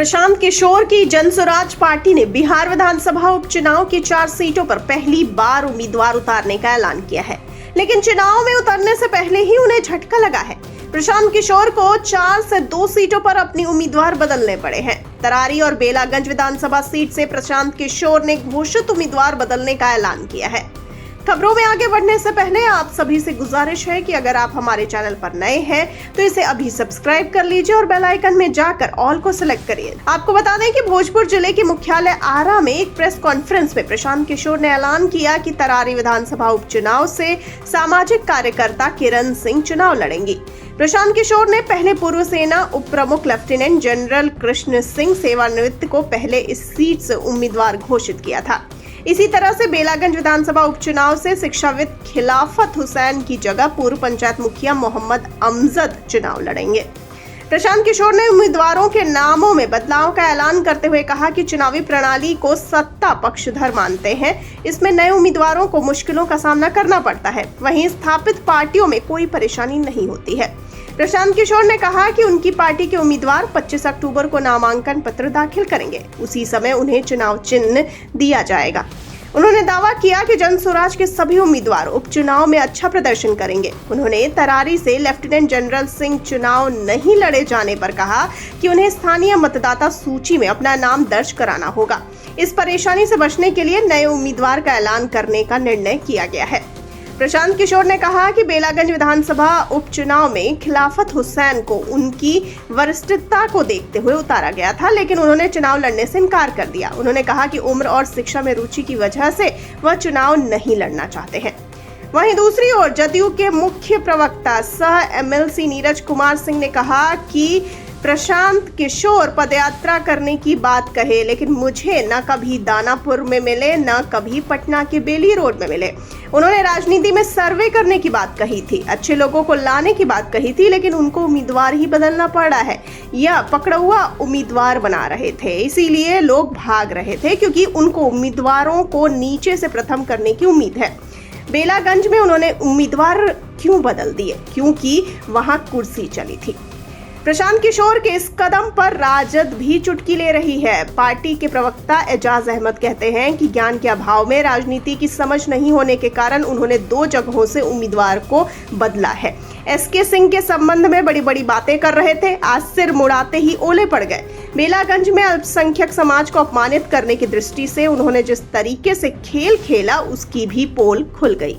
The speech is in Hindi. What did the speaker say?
प्रशांत किशोर की जनस्वराज पार्टी ने बिहार विधानसभा उपचुनाव की 4 सीटों पर पहली बार उम्मीदवार उतारने का ऐलान किया है, लेकिन चुनाव में उतरने से पहले ही उन्हें झटका लगा है। प्रशांत किशोर को 4 से 2 सीटों पर अपनी उम्मीदवार बदलने पड़े हैं। तरारी और बेलागंज विधानसभा सीट से प्रशांत किशोर ने घोषित उम्मीदवार बदलने का ऐलान किया है। खबरों में आगे बढ़ने से पहले आप सभी से गुजारिश है कि अगर आप हमारे चैनल पर नए हैं तो इसे अभी सब्सक्राइब कर लीजिए और बेल आइकन में जाकर ऑल को सिलेक्ट करिए। आपको बता दें कि भोजपुर जिले के मुख्यालय आरा में एक प्रेस कॉन्फ्रेंस में प्रशांत किशोर ने ऐलान किया कि तरारी विधानसभा उपचुनाव से सामाजिक कार्यकर्ता किरण सिंह चुनाव लड़ेंगी। प्रशांत किशोर ने पहले पूर्व सेना उप प्रमुख लेफ्टिनेंट जनरल कृष्ण सिंह सेवानिवृत्त को पहले इस सीट से उम्मीदवार घोषित किया था। इसी तरह से बेलागंज विधानसभा उपचुनाव से शिक्षाविद खिलाफत हुसैन की जगह पूर्व पंचायत मुखिया मोहम्मद अमजद चुनाव लड़ेंगे। प्रशांत किशोर ने उम्मीदवारों के नामों में बदलाव का ऐलान करते हुए कहा कि चुनावी प्रणाली को सत्ता पक्षधर मानते हैं, इसमें नए उम्मीदवारों को मुश्किलों का सामना करना पड़ता है, वहीं स्थापित पार्टियों में कोई परेशानी नहीं होती है। प्रशांत किशोर ने कहा कि उनकी पार्टी के उम्मीदवार 25 अक्टूबर को नामांकन पत्र दाखिल करेंगे, उसी समय उन्हें चुनाव चिन्ह दिया जाएगा। उन्होंने दावा किया कि जनस्वराज के सभी उम्मीदवार उपचुनाव में अच्छा प्रदर्शन करेंगे। उन्होंने तरारी से लेफ्टिनेंट जनरल सिंह चुनाव नहीं लड़े जाने पर कहा कि उन्हें स्थानीय मतदाता सूची में अपना नाम दर्ज कराना होगा। इस परेशानी से बचने के लिए नए उम्मीदवार का ऐलान करने का निर्णय किया गया है। प्रशांत किशोर ने कहा कि बेलागंज विधानसभा उपचुनाव में खिलाफत हुसैन को उनकी वरिष्ठता को देखते हुए उतारा गया था, लेकिन उन्होंने चुनाव लड़ने से इनकार कर दिया। उन्होंने कहा कि उम्र और शिक्षा में रुचि की वजह से वह चुनाव नहीं लड़ना चाहते हैं। वहीं दूसरी ओर जदयू के मुख्य प्रवक्ता सह एमएलसी नीरज कुमार सिंह ने कहा कि प्रशांत किशोर पदयात्रा करने की बात कहे, लेकिन मुझे न कभी दानापुर में मिले न कभी पटना के बेली रोड में मिले। उन्होंने राजनीति में सर्वे करने की बात कही थी, अच्छे लोगों को लाने की बात कही थी, लेकिन उनको उम्मीदवार ही बदलना पड़ा है या पकड़ुआ उम्मीदवार बना रहे थे, इसीलिए लोग भाग रहे थे क्योंकि उनको उम्मीदवारों को नीचे से प्रथम करने की उम्मीद है। बेलागंज में उन्होंने उम्मीदवार क्यों बदल दिए? क्योंकि वहां कुर्सी चली थी। प्रशांत किशोर के इस कदम पर राजद भी चुटकी ले रही है। पार्टी के प्रवक्ता एजाज अहमद कहते हैं कि ज्ञान के अभाव में राजनीति की समझ नहीं होने के कारण उन्होंने 2 जगहों से उम्मीदवार को बदला है। एसके सिंह के संबंध में बड़ी बड़ी बातें कर रहे थे, आज सिर मुड़ाते ही ओले पड़ गए। बेलागंज में अल्पसंख्यक समाज को अपमानित करने की दृष्टि से उन्होंने जिस तरीके से खेल खेला उसकी भी पोल खुल गई।